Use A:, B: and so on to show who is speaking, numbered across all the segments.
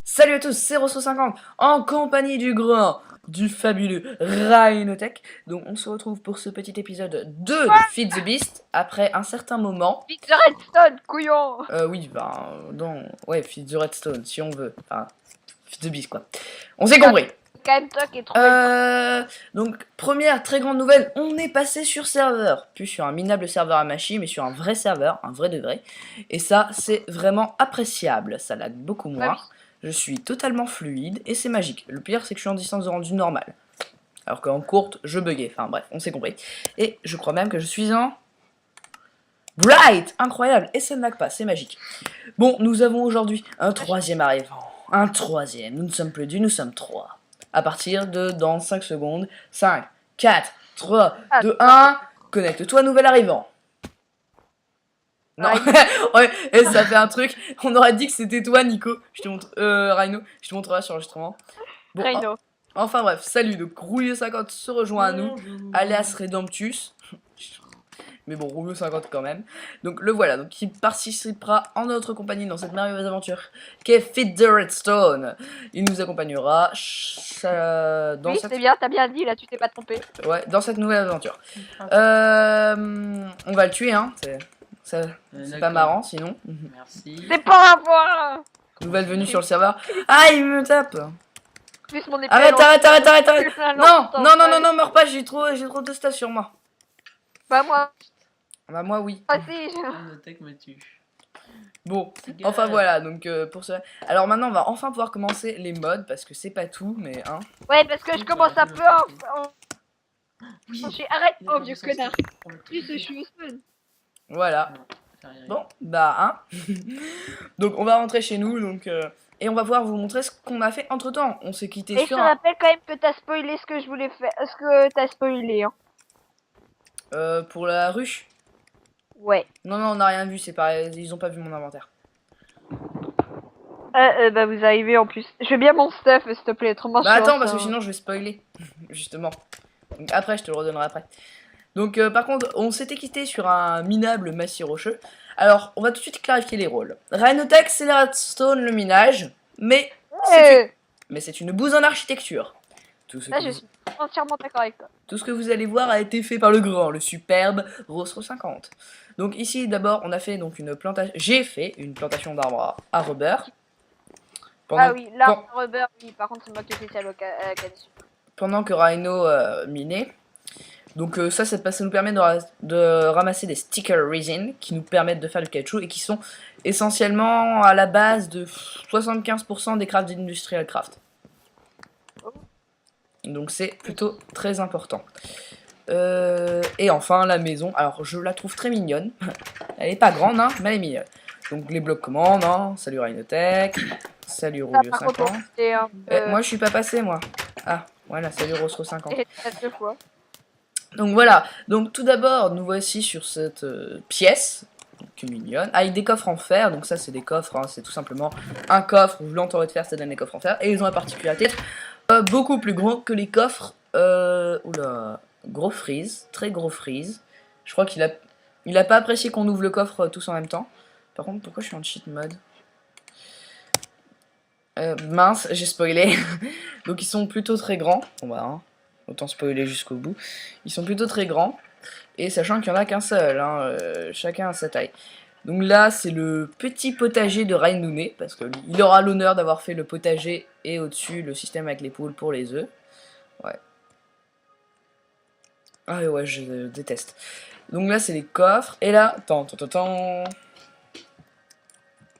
A: Salut à tous, c'est Rosso50 en compagnie du grand, du fabuleux Rhinotech. Donc on se retrouve pour ce petit épisode 2 de Feed the Beast après un certain moment.
B: Feed the Redstone, couillon.
A: Oui, ouais, Feed the Redstone si on veut. Enfin, Feed the Beast quoi. On s'est compris.
B: Quand même toi qui es trop
A: Donc première très grande nouvelle, on est passé sur serveur, plus sur un minable serveur à machine, mais sur un vrai serveur, un vrai de vrai. Et ça c'est vraiment appréciable, ça lag beaucoup moins.
B: Bah oui.
A: Je suis totalement fluide et c'est magique. Le pire c'est que je suis en distance de rendu normale. Alors qu'en courte je buguais, enfin bref, on s'est compris. Et je crois même que je suis en Bright, incroyable, et ça ne lag pas, c'est magique. Bon, nous avons aujourd'hui un troisième arrivant, un troisième, nous ne sommes plus deux, nous sommes trois. À partir de dans 5 secondes, 5, 4, 3, 2, 1, connecte-toi nouvel arrivant. Non, ouais, et ça fait un truc, on aurait dit que c'était toi Nico, je te montre, Rhino, je te montrerai sur l'enregistrement. Bon,
B: Rhino.
A: enfin bref, salut, donc Rouilleux50 se rejoint à nous, alias Redemptus. Mais bon, Rouilleux 50 quand même. Donc le voilà, donc il participera en notre compagnie dans cette merveilleuse aventure qui est Feed the Redstone. Il nous accompagnera dans
B: Oui,
A: cette...
B: c'est bien, t'as bien dit, là tu t'es pas trompé.
A: Ouais, dans cette nouvelle aventure. On va le tuer, hein. C'est pas marrant sinon.
C: Merci.
B: C'est pas un point.
A: Nouvelle venue sur le serveur. Ah, il me tape.
B: Plus mon épée.
A: Arrête, arrête, arrête, arrête, arrête.
B: Ah,
A: Non, non, non, non, non, meurs pas, j'ai trop de stats sur moi.
B: Pas moi.
A: Bah moi oui.
B: Ah si,
C: Rhinotech me tue.
A: Bon, enfin voilà, donc pour ça. Alors maintenant on va enfin pouvoir commencer les mods parce que c'est pas tout, mais hein.
B: Ouais, parce que je commence un peu en...
C: Oui.
B: Arrête,
C: Il a
B: oh
C: pas
B: vieux
C: de sens
B: connard.
C: pour le
B: Plus
C: truc.
B: je suis au spawn.
A: Voilà.
C: Non, ça fait rien.
A: Bon, bah hein. Donc on va rentrer chez nous, donc et on va pouvoir vous montrer ce qu'on a fait entre temps. On s'est quitté
B: Et je te
A: sur un...
B: rappelle quand même que t'as spoilé ce que je voulais faire. Ce que t'as spoilé, hein.
A: Pour la ruche.
B: Ouais.
A: Non, non, on n'a rien vu, c'est pareil, ils ont pas vu mon inventaire.
B: Bah vous arrivez en plus. Je veux bien mon stuff, s'il te plaît, autrement
A: Bah
B: je
A: attends,
B: lance
A: parce que
B: un-
A: sinon je vais spoiler, justement. Donc après, je te le redonnerai après. Donc par contre, on s'était quitté sur un minable massif rocheux. Alors, on va tout de suite clarifier les rôles. Rhinotech, c'est la redstone, le minage, mais c'est une bouse en architecture. Tout ce,
B: Là
A: que
B: je
A: vous,
B: suis entièrement d'accord avec toi.
A: tout ce que vous allez voir a été fait par le grand, le superbe Rosso50. Donc ici, d'abord, on a fait donc une plantation. J'ai fait une plantation d'arbres à rubber.
B: Ah oui, là, rubber, oui, par contre c'est moi qui ai fait ça à l'occasion.
A: Pendant que Rhino minait. Donc ça nous permet de ramasser des sticker resin qui nous permettent de faire du caoutchouc et qui sont essentiellement à la base de 75% des crafts industrial craft. Donc c'est plutôt très important. Et enfin la maison, alors je la trouve très mignonne. Elle est pas grande hein, mais elle est mignonne. Donc les blocs commandes, hein. Salut Rhinotech, salut Rouilleux50. Moi je suis pas passé moi. Ah voilà, salut Rostro50.
B: Et deux fois.
A: Donc voilà, donc tout d'abord nous voici sur cette pièce, qui est mignonne, avec des coffres en fer, donc ça c'est des coffres, hein, c'est tout simplement un coffre, vous l'entourez de fer, ça donne des coffres en fer, et ils ont la particularité beaucoup plus gros que les coffres, oula, gros freeze, très gros freeze, je crois qu'il a pas apprécié qu'on ouvre le coffre tous en même temps. Par contre pourquoi je suis en cheat mode? Mince, j'ai spoilé, donc ils sont plutôt très grands, on va hein. Autant spoiler jusqu'au bout. Ils sont plutôt très grands. Et sachant qu'il n'y en a qu'un seul. Hein, chacun a sa taille. Donc là, c'est le petit potager de Rainouné. Parce qu'il aura l'honneur d'avoir fait le potager. Et au-dessus, le système avec les poules pour les œufs. Ouais. Ah ouais, je déteste. Donc là, c'est les coffres. Et là, attends.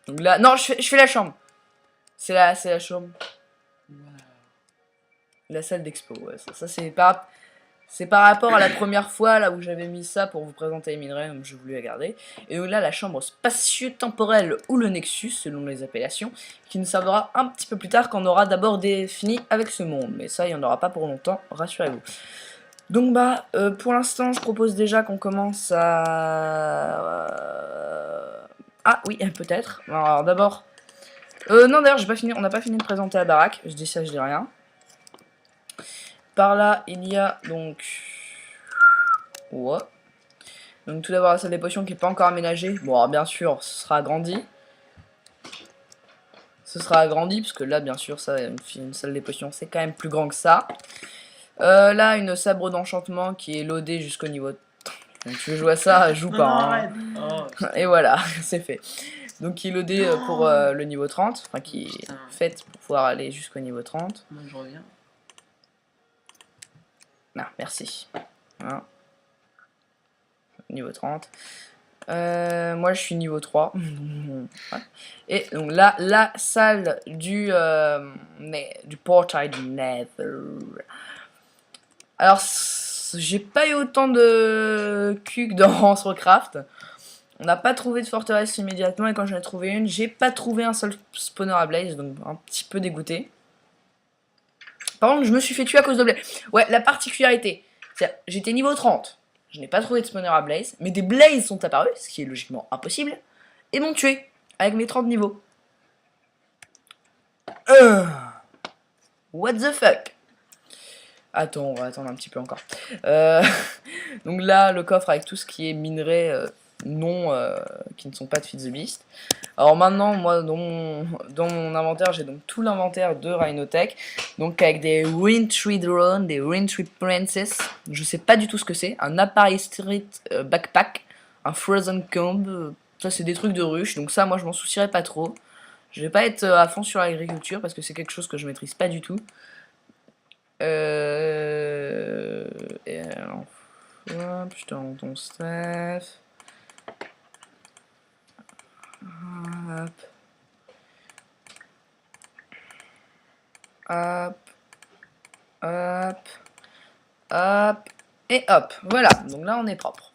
A: Donc là, non, je fais la chambre. C'est la chambre.
C: Wow.
A: La salle d'expo, ouais, ça c'est par rapport à la première fois là où j'avais mis ça pour vous présenter les minerais, donc je voulais la garder. Et donc là, la chambre spatio-temporelle ou le Nexus, selon les appellations, qui nous servira un petit peu plus tard quand on aura d'abord fini avec ce monde. Mais ça, il n'y en aura pas pour longtemps, rassurez-vous. Donc bah, pour l'instant, je propose déjà qu'on commence à... Ah oui, peut-être. Alors d'abord... non d'ailleurs, j'ai pas fini, on n'a pas fini de présenter la baraque, je dis ça, je dis rien. Par là, il y a donc... Ouais. Donc tout d'abord la salle des potions qui est pas encore aménagée. Bon alors, bien sûr ce sera agrandi. Ce sera agrandi parce que là bien sûr ça une salle des potions c'est quand même plus grand que ça. Là une sabre d'enchantement qui est loadée jusqu'au niveau. Donc tu veux jouer à ça, joue
C: Non,
A: pas.
C: non,
A: Hein.
C: arrête. Oh,
A: Et voilà, c'est fait. Donc qui est loadé pour le niveau 30, enfin qui est
C: Putain.
A: faite pour pouvoir aller jusqu'au niveau 30.
C: Moi je reviens.
A: Ah, merci. Voilà. Niveau 30. Moi je suis niveau 3. Ouais. Et donc là, la salle du portail du Nether. Alors, j'ai pas eu autant de cul que dans Warcraft. On n'a pas trouvé de forteresse immédiatement et quand j'en ai trouvé une, j'ai pas trouvé un seul spawner à Blaze, donc un petit peu dégoûté. Par contre, je me suis fait tuer à cause de Blaze. Ouais, la particularité, j'étais niveau 30. Je n'ai pas trouvé de spawner à Blaze, mais des Blazes sont apparus, ce qui est logiquement impossible, et m'ont tué avec mes 30 niveaux. What the fuck? Attends, on va attendre un petit peu encore. Donc là, le coffre avec tout ce qui est minerai qui ne sont pas de Feed the Beast. Alors maintenant, moi, dans mon inventaire, j'ai donc tout l'inventaire de Rhinotech. Donc avec des Wintry Drone, des Wintry Princess. Je sais pas du tout ce que c'est. Un Appareil Street Backpack. Un Frozen Comb. Ça, c'est des trucs de ruche. Donc ça, moi, je m'en soucierais pas trop. Je vais pas être à fond sur l'agriculture parce que c'est quelque chose que je maîtrise pas du tout. Et alors, hop, je te rends ton staff. Hop. Hop. Hop. Hop. Et hop. Voilà. Donc là, on est propre.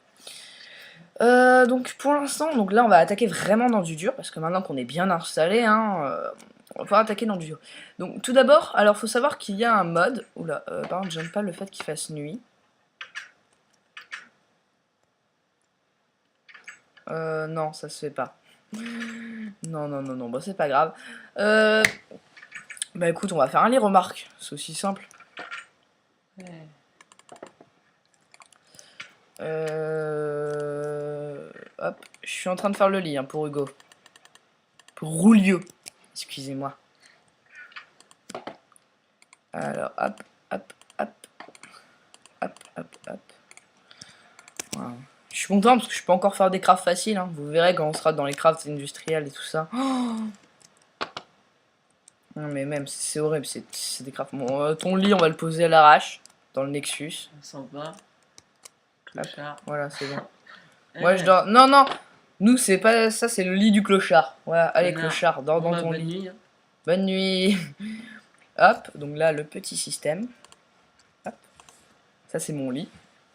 A: Donc pour l'instant, donc là, on va attaquer vraiment dans du dur parce que maintenant qu'on est bien installé, hein, on va pouvoir attaquer dans du dur. Donc tout d'abord, alors faut savoir qu'il y a un mode. Oula, par contre, j'aime pas le fait qu'il fasse nuit. Non, ça se fait pas. Non, non, non, non, bon, c'est pas grave. Bah écoute, on va faire un lit, remarque. C'est aussi simple.
C: Ouais.
A: Hop, je suis en train de faire le lit hein, pour Hugo. Pour Roulio. Excusez-moi. Alors, hop, hop, hop. Hop, hop, hop. Voilà. Je suis content parce que je peux encore faire des crafts faciles. Hein. Vous verrez quand on sera dans les crafts industriels et tout ça. Oh non mais même, c'est horrible, c'est des crafts. Bon, ton lit, on va le poser à l'arrache. Dans le Nexus.
C: Sympa. Clochard.
A: Voilà, c'est bon. Moi je dors. Non, non. Nous c'est pas ça, c'est le lit du clochard. Voilà, allez clochard, dors dans ton lit.
C: Nuit, hein.
A: Bonne nuit. Hop, donc là le petit système. Hop. Ça c'est mon lit.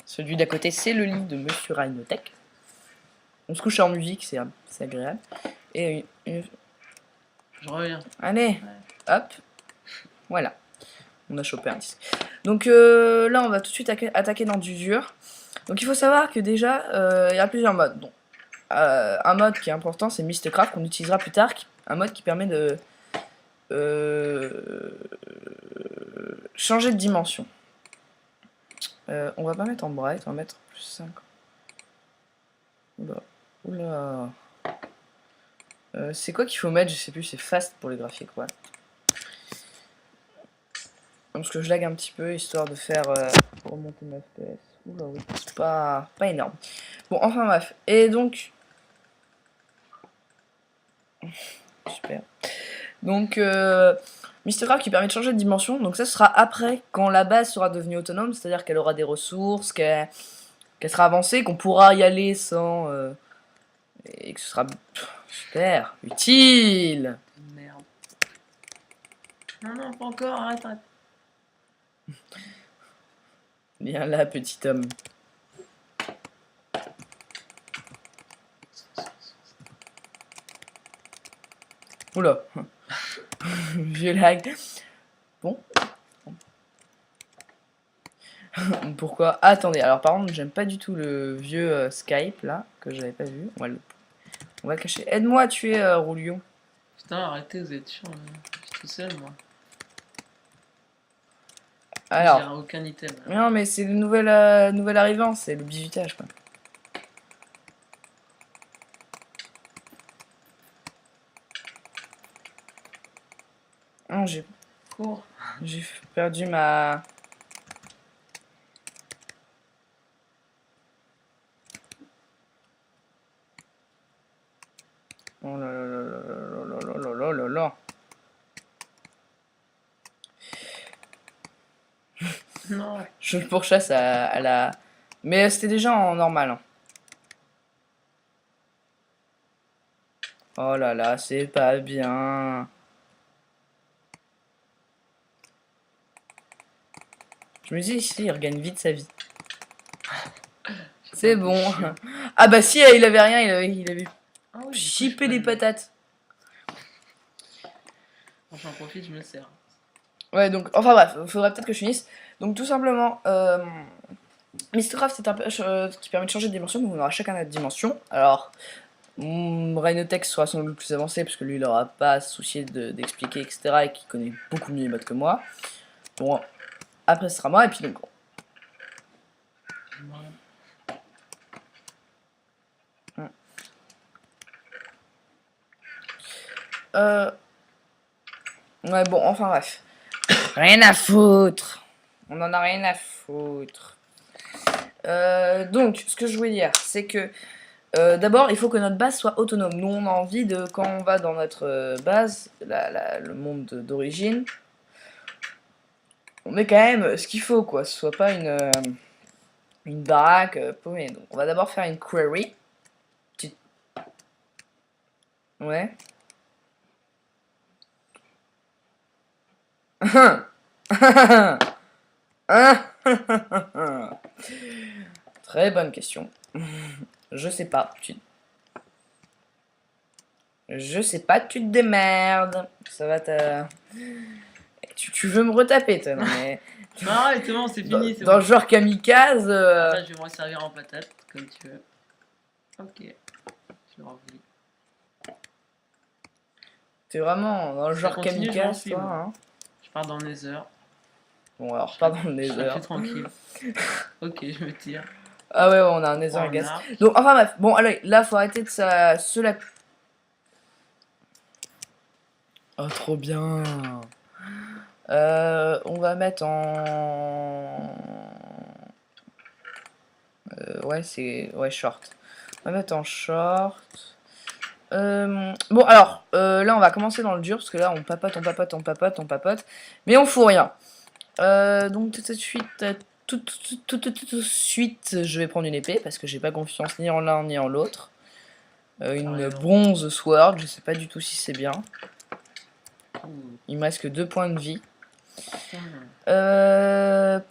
A: Celui d'à côté c'est le lit de Monsieur Rhinotech. On se couche en musique, c'est agréable. Et
C: Je reviens.
A: allez, hop. Voilà. On a chopé un disque. Donc là on va tout de suite attaquer dans du dur. Donc il faut savoir que déjà il y a plusieurs modes. Donc, un mode qui est important c'est Mistcraft qu'on utilisera plus tard. Un mode qui permet de changer de dimension. On va pas mettre en bright, on va mettre plus 5. Oula. Oula. C'est quoi qu'il faut mettre? Je sais plus, c'est fast pour les graphiques, ouais. Parce que je lag un petit peu histoire de faire remonter ma FPS. Oula, oui, c'est pas énorme. Bon, enfin bref. Et donc. Super. Donc, Mistcraft qui permet de changer de dimension. Donc, ça sera après, quand la base sera devenue autonome, c'est-à-dire qu'elle aura des ressources, qu'elle sera avancée, qu'on pourra y aller sans. Et que ce sera super utile.
C: Merde. Non, non, pas encore, arrête, arrête.
A: Viens là, petit homme. Oula. Je lag. Bon. Pourquoi? Attendez, alors par contre, j'aime pas du tout le vieux Skype là, que j'avais pas vu. On va le cacher. Aide-moi à tuer Roulio.
C: Putain, arrêtez, vous êtes chiant. Je suis tout seul, moi.
A: Alors.
C: J'ai aucun item.
A: Non, mais c'est le nouvel arrivant, c'est le bisutage quoi. non, j'ai perdu ma... Oh là là là là là là là là là.
C: Non.
A: Je le pourchasse à la... Mais c'était déjà en normal. Hein. Oh là là, c'est pas bien. Je me dis, ici, il regagne vite sa vie. C'est bon. Ah bah si, il avait rien, il avait
C: Ah oui,
A: chippé les patates.
C: Bon, j'en profite, je me sers.
A: Ouais, donc, enfin bref, il faudrait peut-être que je finisse. Donc tout simplement, Mystcraft c'est un peu qui permet de changer de dimension, donc on aura chacun notre dimension. Alors, Rhinotex sera sans doute le plus avancé, parce que lui il aura pas à se soucier d'expliquer, etc. et qui connaît beaucoup mieux les modes que moi. Bon, après ce sera moi, et puis donc... Ouais, bon, enfin bref. Rien à foutre. On en a rien à foutre. Donc, ce que je voulais dire, c'est que d'abord, il faut que notre base soit autonome. Nous, on a envie de, quand on va dans notre base, le monde d'origine, on met quand même ce qu'il faut, quoi. Ce soit pas une baraque paumée. Donc, on va d'abord faire une query. Ouais. Très bonne question. Je sais pas. Je sais pas, tu te démerdes. Ça va te... Tu veux me retaper, toi, non mais...
C: Non, arrête, c'est bon, c'est fini.
A: Dans le genre kamikaze...
C: Là, je vais me servir en patate, comme tu veux. Ok. Je le remplis.
A: T'es vraiment dans le genre kamikaze, toi, hein.
C: Je pars dans le nether.
A: Bon, alors, pas dans le nether.
C: Je suis tranquille. Ok, je me tire.
A: Ah ouais, on a un nether gas. Donc, enfin bref. Bon, allez, là, faut arrêter de se la... Oh, trop bien. On va mettre en... ouais, c'est... Ouais, short. On va mettre en short. Bon, alors, là, on va commencer dans le dur, parce que là, on papote, on papote, on papote, on papote. Mais on fout rien. Donc, tout de suite, je vais prendre une épée, parce que j'ai pas confiance ni en l'un ni en l'autre. Une bronze sword, je sais pas du tout si c'est bien. Il me reste que 2 points de vie.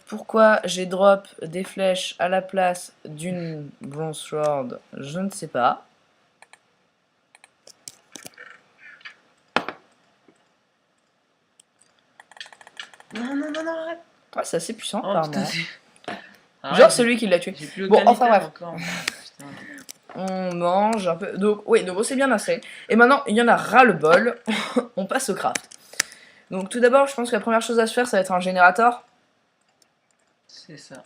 A: Pourquoi j'ai drop des flèches à la place d'une bronze sword, je ne sais pas.
C: Non, non, non, non, arrête.
A: Ah, c'est assez puissant,
C: Oh,
A: apparemment.
C: Arrête,
A: genre celui qui l'a tué.
C: Bon, enfin bref.
A: On mange un peu. Donc, oui, donc c'est bien assez. Et maintenant, il y en a ras le bol. On passe au craft. Donc, tout d'abord, je pense que la première chose à se faire, ça va être un générateur.
C: C'est ça.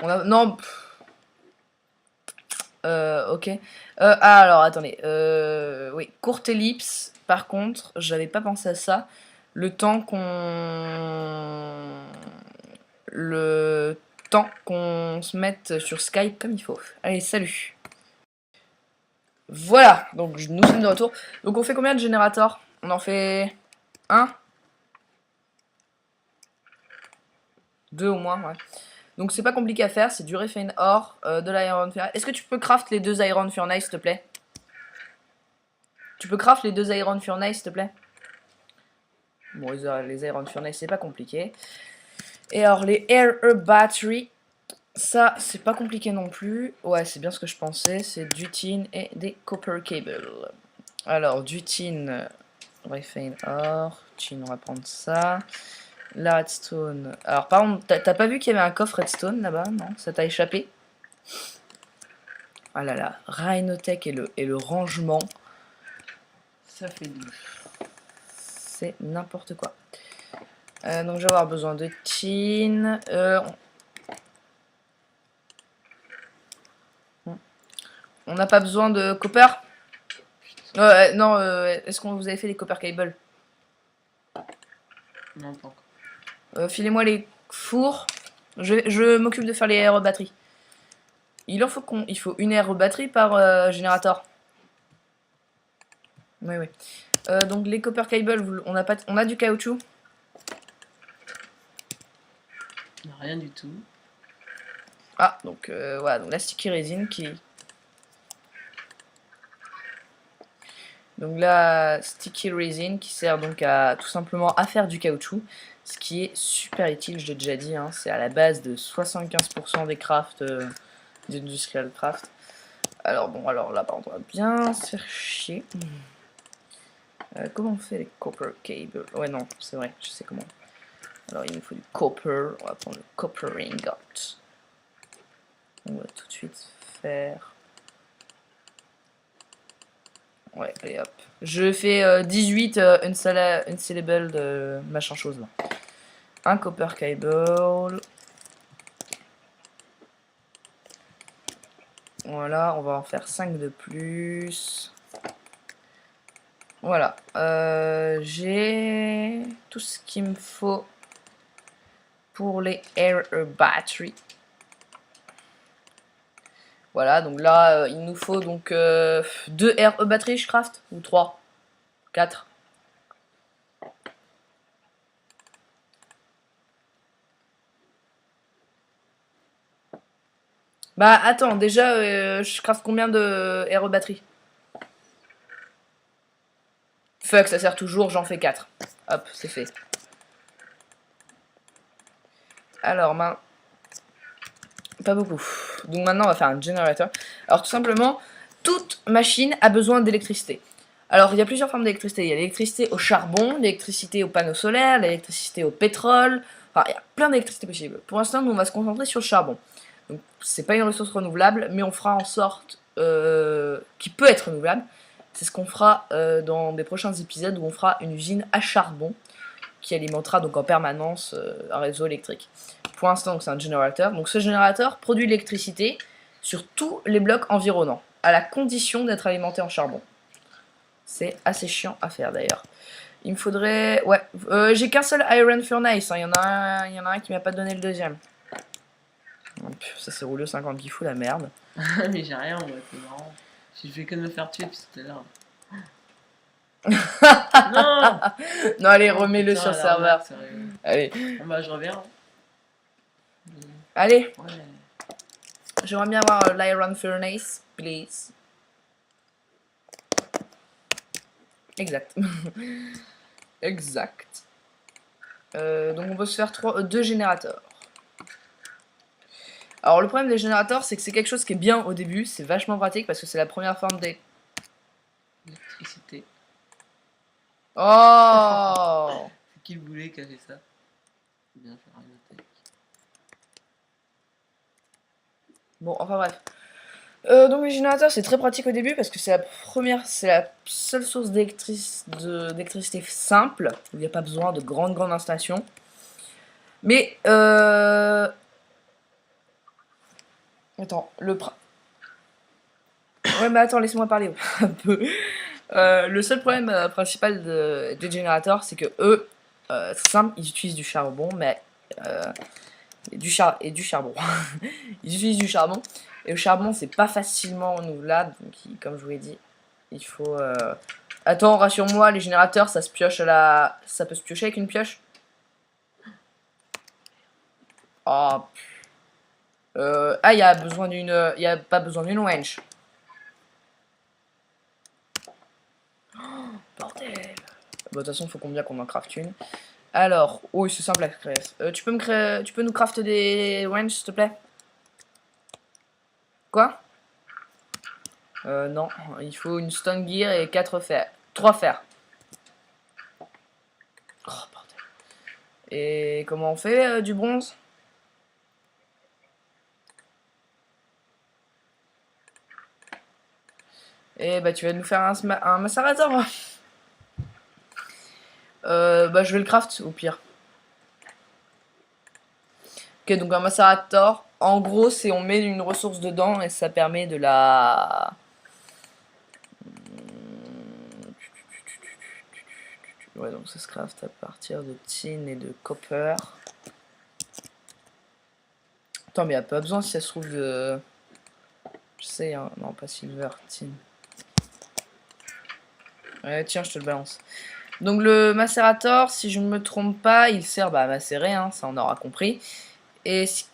A: On a... Non. Ok. Ah, alors, attendez. Oui, courte ellipse. Par contre, j'avais pas pensé à ça. Le temps qu'on se mette sur Skype comme il faut. Allez, salut. Voilà, donc nous sommes de retour. Donc on fait combien de générateurs? On en fait un, 2 au moins, ouais. Donc c'est pas compliqué à faire, c'est du refine or, de l'iron furnace. Est-ce que tu peux craft les 2 iron furnace, s'il te plaît? Tu peux craft les 2 iron furnace, s'il te plaît? Bon, les iron furnace, c'est pas compliqué. Et alors, les air battery, ça, c'est pas compliqué non plus. Ouais, c'est bien ce que je pensais. C'est du tin et des copper cables. Alors, du tin, refine or. Tin, on va prendre ça. La redstone. Alors, par contre, t'as pas vu qu'il y avait un coffre redstone là-bas? Non? Ça t'a échappé? Ah là là, Rhinotech et le rangement.
C: Ça fait du.
A: C'est n'importe quoi. Donc, je vais avoir besoin de tin. On n'a pas besoin de copper? Non, est-ce qu'on vous avez fait des copper cables?
C: Non, pas encore.
A: Filez-moi les fours. Je m'occupe de faire les air batteries. Il faut une air batterie par générateur. Oui, oui. Donc les copper cables, on a du caoutchouc.
C: Rien du tout.
A: Ah, donc voilà, donc la sticky resin qui... Donc la sticky resin qui sert donc à tout simplement à faire du caoutchouc, ce qui est super utile, je l'ai déjà dit, hein, c'est à la base de 75% des crafts, d'industrial craft. Alors bon, alors là, on va bien se faire chier. Comment on fait les copper cables? Ouais, non, c'est vrai, je sais comment. Alors il nous faut du copper, on va prendre le copper ingot. On va tout de suite faire... Ouais, allez hop. Je fais 18 unsellable de machin chose là. Un copper cable. Voilà, on va en faire 5 de plus. Voilà. J'ai tout ce qu'il me faut pour les air battery. Voilà, donc là, il nous faut donc 2 air battery, je craft, ou 3, 4. Bah attends, déjà, je craft combien de air battery? Fuck, ça sert toujours, j'en fais 4. Hop, c'est fait. Alors, pas beaucoup. Donc maintenant, on va faire un générateur. Alors tout simplement, toute machine a besoin d'électricité. Alors il y a plusieurs formes d'électricité. Il y a l'électricité au charbon, l'électricité aux panneaux solaires, l'électricité au pétrole. Enfin, il y a plein d'électricité possible. Pour l'instant, nous, on va se concentrer sur le charbon. Donc c'est pas une ressource renouvelable, mais on fera en sorte qu'il peut être renouvelable. C'est ce qu'on fera dans des prochains épisodes où on fera une usine à charbon qui alimentera donc en permanence un réseau électrique. Pour l'instant, c'est un générateur. Donc ce générateur produit l'électricité sur tous les blocs environnants, à la condition d'être alimenté en charbon. C'est assez chiant à faire d'ailleurs. Il me faudrait... Ouais, j'ai qu'un seul Iron Furnace, hein. Il y en a un qui m'a pas donné le deuxième. Ça c'est roulé 50 qui fout la merde.
C: Mais j'ai rien, moi, c'est marrant. Je fais que de me faire tuer depuis tout à l'heure. Non.
A: Non, allez, remets-le sur le serveur. Allez.
C: Bon bah je reviens.
A: Allez.
C: Ouais.
A: J'aimerais bien avoir l'Iron Furnace, please. Exact. Exact. Donc on peut se faire 2 générateurs. Alors le problème des générateurs, c'est que c'est quelque chose qui est bien au début, c'est vachement pratique parce que c'est la première forme
C: d'électricité.
A: Oh.
C: C'est qui le boulet qui a fait ça? Bien faire une attaque.
A: Bon, enfin bref. Donc les générateurs, c'est très pratique au début parce que c'est la seule source d'électricité simple, où il n'y a pas besoin de grandes installations. Mais attends, ouais, mais attends, laisse-moi parler un peu. Le seul problème principal des générateurs, c'est que eux, c'est simple, ils utilisent du charbon, mais du charbon. Ils utilisent du charbon, et le charbon, c'est pas facilement renouvelable, donc comme je vous l'ai dit, il faut... Attends, rassure-moi, les générateurs, ça se pioche ça peut se piocher avec une pioche? Oh, ah, il y a besoin d'une... Il y a pas besoin d'une winch. Oh, bordel. Bon, de toute façon, il faut bien qu'on en craft une. Alors, oui, c'est simple à créer. Tu peux nous crafter des winch, s'il te plaît? Quoi? Non, il faut une stone gear et 4 fers. 3 fers. Oh, bordel. Et comment on fait du bronze? Et bah tu vas nous faire un macérateur. Bah je vais le craft au pire. Ok, donc un macérateur, en gros c'est on met une ressource dedans et ça permet de la... Ouais, donc ça se craft à partir de tin et de copper. Attends, mais y a pas besoin si ça se trouve de... Je sais, hein. Non, pas silver, tin. Ouais, tiens, je te le balance. Donc le macérator, si je ne me trompe pas, il sert à macérer, hein, ça on aura compris. Et si...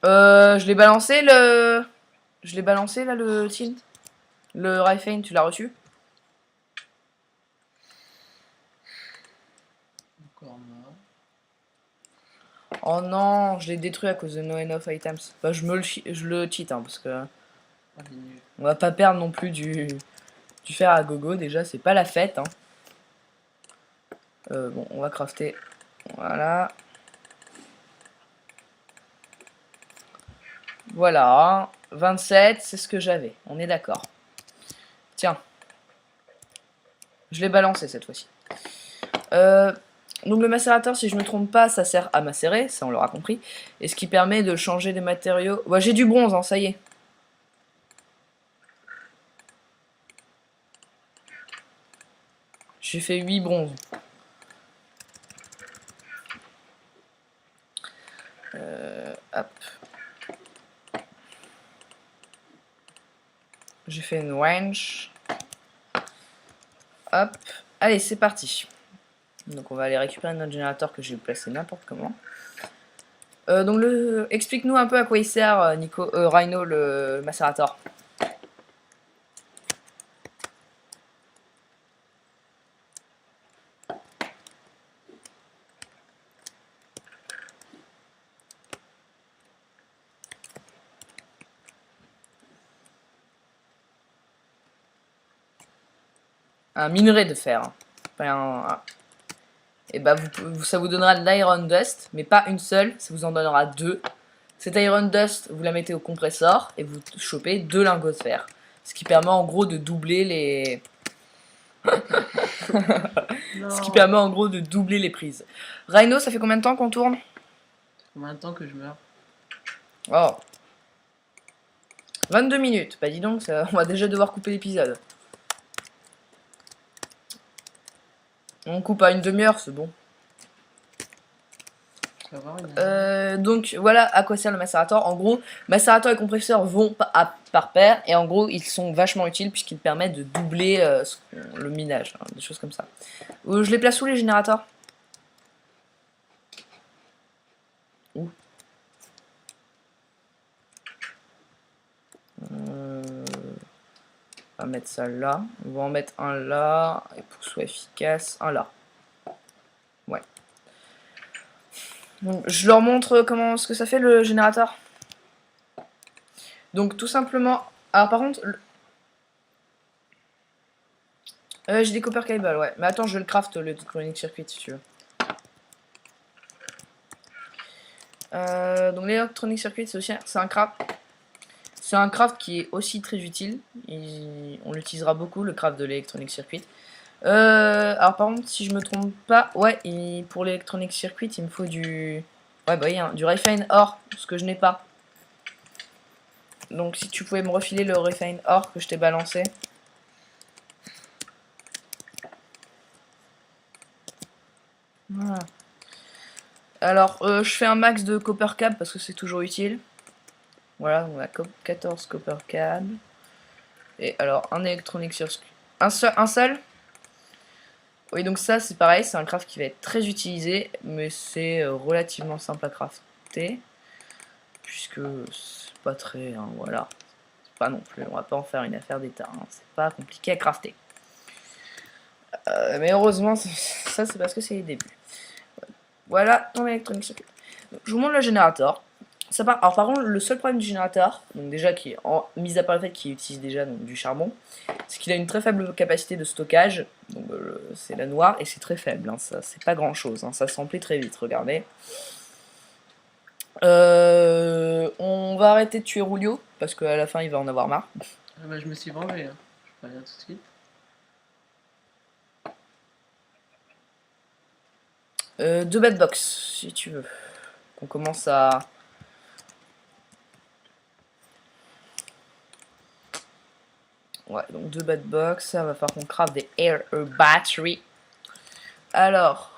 A: je l'ai balancé le... Je l'ai balancé là le tin. Le Rifane, tu l'as reçu?
C: Encore moi.
A: Oh non, je l'ai détruit à cause de no enough items. Bah je le cheat hein, parce que...
C: Oh, il est nul.
A: On va pas perdre non plus du fer à gogo, déjà c'est pas la fête. Hein. Bon, on va crafter. Voilà. Voilà. 27, c'est ce que j'avais. On est d'accord. Tiens. Je l'ai balancé cette fois-ci. Donc le macérateur, si je me trompe pas, ça sert à macérer, ça on l'aura compris. Et ce qui permet de changer des matériaux... Ouais, j'ai du bronze, hein, ça y est. J'ai fait 8 bronzes. Hop. J'ai fait une wrench. Hop. Allez, c'est parti. Donc on va aller récupérer notre générateur que j'ai placé n'importe comment. Donc explique-nous un peu à quoi il sert, Nico, Rhino, le macérateur. Un minerai de fer. Enfin, et bah ça vous donnera de l'iron dust, mais pas une seule, ça vous en donnera 2. Cette iron dust, vous la mettez au compressor et vous chopez 2 lingots de fer. Ce qui permet en gros de doubler les... Ce qui permet en gros de doubler les prises. Rhino, ça fait combien de temps qu'on tourne?
C: Combien de temps que je meurs?
A: Oh. 22 minutes. Bah dis donc, ça, on va déjà devoir couper l'épisode. On coupe à une demi-heure, c'est bon. Donc voilà à quoi sert le macérateur. En gros, macérateur et compresseur vont par paire et en gros ils sont vachement utiles puisqu'ils permettent de doubler le minage, hein, des choses comme ça. Je les place où les générateurs? Où? On va mettre ça là. On va en mettre un là et pour que ce soit efficace, un là. Ouais. Donc, je leur montre comment ce que ça fait le générateur. Donc tout simplement. Alors par contre, j'ai des copper cable, ouais. Mais attends, je vais le craft le chronic circuit si tu veux. Donc l'électronic circuit, c'est aussi un craft. C'est un craft qui est aussi très utile. On l'utilisera beaucoup, le craft de l'électronic circuit. Alors par contre, si je me trompe pas, ouais, pour l'électronic circuit, il me faut du... Ouais, bah oui, hein, du refine or, ce que je n'ai pas. Donc si tu pouvais me refiler le refine or que je t'ai balancé. Voilà. Alors, je fais un max de copper cable parce que c'est toujours utile. Voilà, on a 14 copper cable. Et alors, un électronique circuit. Un seul. Oui, donc ça, c'est pareil, c'est un craft qui va être très utilisé, mais c'est relativement simple à crafter. Puisque c'est pas très... Hein, voilà. C'est pas non plus, on va pas en faire une affaire d'état. Hein, c'est pas compliqué à crafter. Mais heureusement, ça c'est parce que c'est les débuts. Voilà ton électronique circuit. Je vous montre le générateur. Alors par contre, le seul problème du générateur, donc déjà qui est mis à part le fait qu'il utilise déjà donc, du charbon, c'est qu'il a une très faible capacité de stockage. Donc c'est la noire et c'est très faible. Hein, ça c'est pas grand chose. Hein, ça s'emplit très vite. Regardez. On va arrêter de tuer Rulio parce qu'à la fin il va en avoir marre.
C: Ah bah je me suis vengé. Hein. Je vais pas dire tout de suite.
A: 2 bedbox si tu veux. On commence à... Ouais, donc 2 bad box. Ça va falloir qu'on craft des air battery. Alors,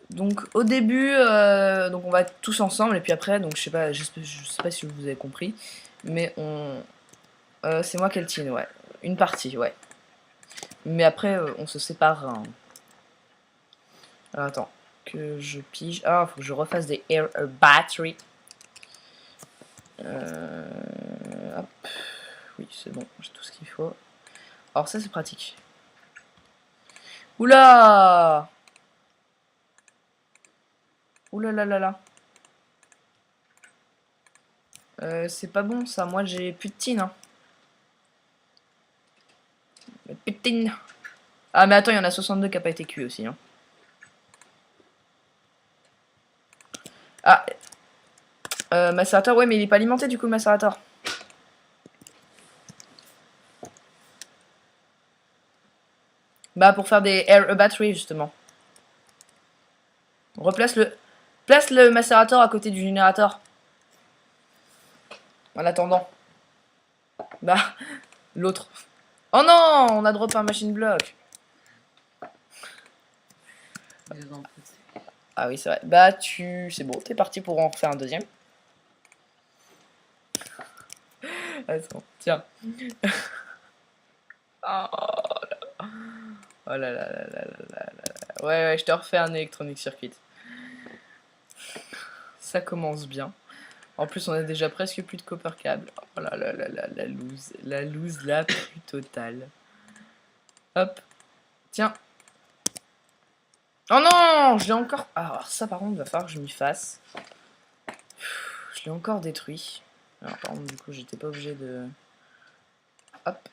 A: donc au début, donc on va être tous ensemble et puis après, donc je sais pas si vous avez compris, mais c'est moi qui ai le team, ouais, une partie, ouais. Mais après, on se sépare. Hein. Alors, attends, que je pige. Ah, faut que je refasse des air battery. Hop. Oui, c'est bon, j'ai tout ce qu'il faut. Alors ça, c'est pratique. Oula! Oula là là là. C'est pas bon ça, moi j'ai plus de tin. Hein. Plus de tin. Ah mais attends, il y en a 62 qui a pas été cuit aussi. Hein. Ah, macérateur, ouais mais il est pas alimenté du coup le macérateur. Bah pour faire des air battery justement. Place le macérateur à côté du générateur. En attendant. Bah, l'autre. Oh non, on a drop un machine block. Ah oui, c'est vrai. Bah, c'est bon, t'es parti pour en refaire un deuxième. Attends, tiens. Oh là là là là là là là. Ouais, ouais, je te refais un Electronic Circuit. Ça commence bien. En plus, on a déjà presque plus de copper câble. Oh là là là là, la loose. La loose la plus totale. Hop. Tiens. Oh non, je l'ai encore... Alors ça, par contre, il va falloir que je m'y fasse. Je l'ai encore détruit. Alors, par contre, du coup, j'étais pas obligé de... Hop.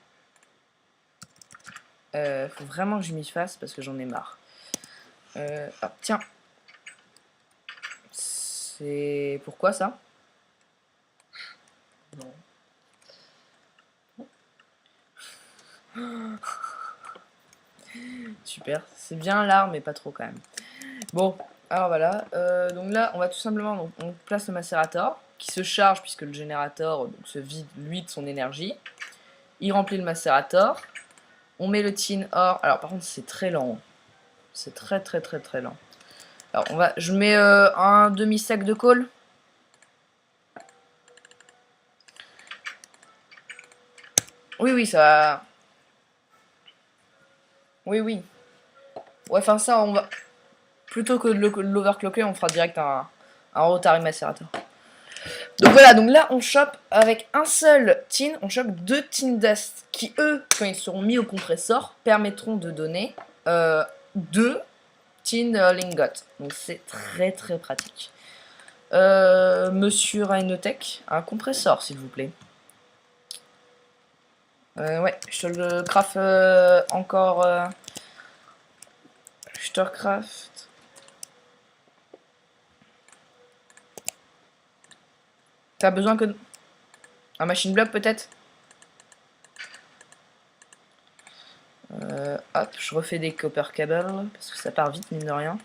A: Faut vraiment que je m'y fasse parce que j'en ai marre. Hop, tiens. C'est... Pourquoi ça? Non. Super. C'est bien l'art, mais pas trop quand même. Bon, alors voilà. Donc là, on va tout simplement... Donc, on place le macérateur qui se charge puisque le générateur donc, se vide, lui, de son énergie. Il remplit le macérateur. On met le tin or. Alors par contre c'est très lent. C'est très très très très lent. Alors je mets un demi-sac de colle. Oui oui ça va. Oui oui. Ouais enfin ça on va. Plutôt que de l'overclocker on fera direct un rotary macérateur. Donc voilà, donc là on chope avec un seul tin, on chope 2 tin dust qui eux, quand ils seront mis au compresseur, permettront de donner 2 tin lingot. Donc c'est très très pratique. Monsieur Rhinotech, un compresseur s'il vous plaît. Ouais, je te le craft encore. Je te recraft. T'as besoin que... Un machine block peut-être. Hop, je refais des copper cables parce que ça part vite mine de rien.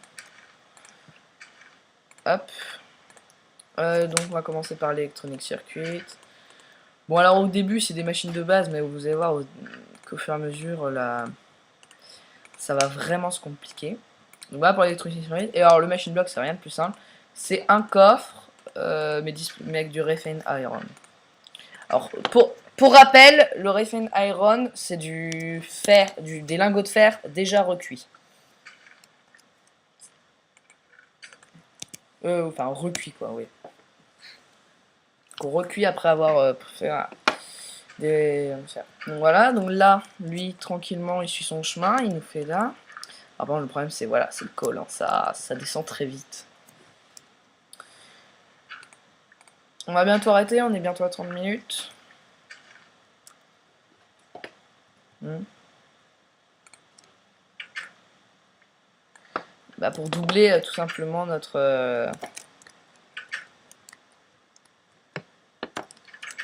A: Hop. Donc on va commencer par l'électronique circuit. Bon alors au début c'est des machines de base mais vous allez voir qu'au fur et à mesure là, ça va vraiment se compliquer. Donc voilà pour l'électronique circuit. Et alors le machine block c'est rien de plus simple. C'est un coffre mais avec du refine iron. Alors pour rappel, le refine iron c'est du fer, des lingots de fer déjà recuits. Enfin recuits quoi, oui. Qu'on recuit après avoir fait des... Donc voilà, donc là, lui, tranquillement, il suit son chemin, il nous fait là. Alors bon, le problème, c'est voilà, c'est le col, hein, ça descend très vite. On va bientôt arrêter, on est bientôt à 30 minutes. Bah pour doubler tout simplement notre...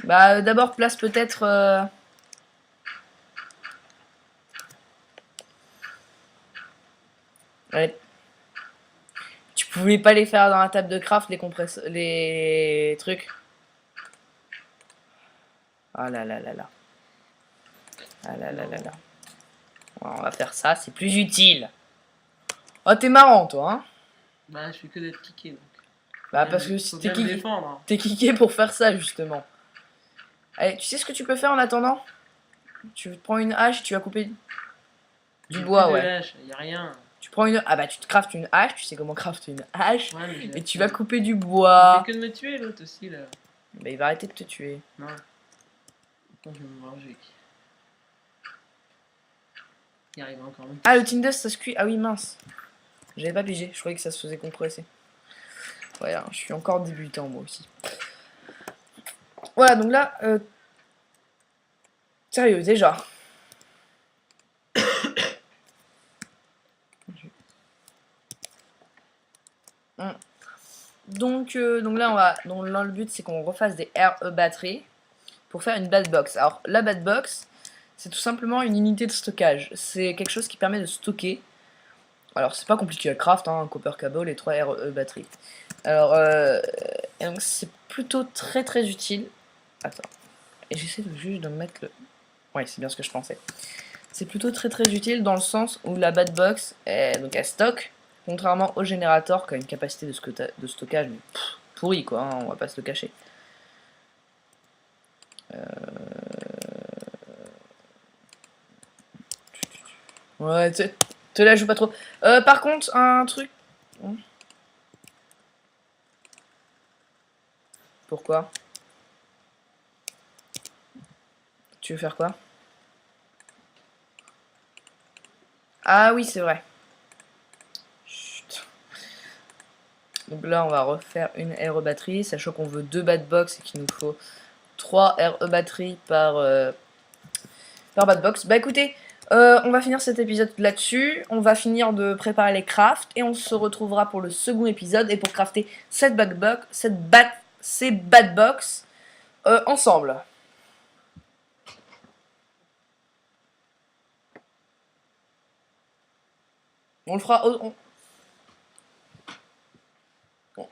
A: Bah d'abord place peut-être... Ouais. Tu pouvais pas les faire dans la table de craft, les trucs. Ah là là là là. Ah là là là là. On va faire ça, c'est plus utile. Oh, t'es marrant, toi, hein.
C: Bah, je fais que d'être kické, donc.
A: Bah, parce que
C: Faut
A: si
C: bien me défendre. Hein.
A: t'es kické pour faire ça, justement. Allez, tu sais ce que tu peux faire en attendant? Tu prends une hache et tu vas couper du bois, ouais.
C: Hache, y a rien.
A: Tu prends une... Ah bah, tu te craftes une hache, tu sais comment crafter une hache.
C: Ouais, mais
A: et tu vas couper du bois.
C: Il fait que de me tuer, l'autre aussi, là.
A: Bah, il va arrêter de te tuer.
C: Non. Attends, je vais me venger. Il arrive encore même.
A: Ah, le Tindos, ça se cuit. Ah oui, mince. J'avais pas pigé, je croyais que ça se faisait compresser. Voilà, je suis encore débutant, moi aussi. Voilà, donc là... Sérieux, déjà. Donc là, on va... Donc là, le but, c'est qu'on refasse des RE batteries pour faire une bad box. Alors, la bad box, c'est tout simplement une unité de stockage. C'est quelque chose qui permet de stocker. Alors, c'est pas compliqué à craft, hein, un copper cable et 3 RE batteries. Alors, et donc c'est plutôt très utile. Attends. Et j'essaie juste de mettre le... Ouais, c'est bien ce que je pensais. C'est plutôt très utile dans le sens où la bad box, donc elle stocke, contrairement au générateur qui a une capacité de stockage mais pourri quoi, hein, on va pas se le cacher. Ouais, te la joue pas trop. Par contre, un truc... Pourquoi? Tu veux faire quoi? Ah oui, c'est vrai. Chut. Donc là, on va refaire une RE batterie, sachant qu'on veut 2 bad box et qu'il nous faut 3 RE batteries par bad box. Bah écoutez, on va finir cet épisode là-dessus. On va finir de préparer les crafts et on se retrouvera pour le second épisode et pour crafter cette bad box, ces bad box ensemble. On le fera... Bon.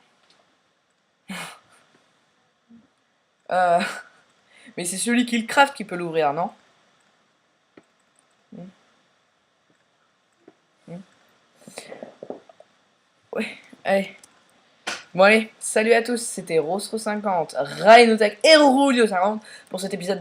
A: Mais c'est celui qui le craft qui peut l'ouvrir, non? Ouais, allez. Bon allez, salut à tous, c'était Rostro50, Rhinotech et Rulio50 pour cet épisode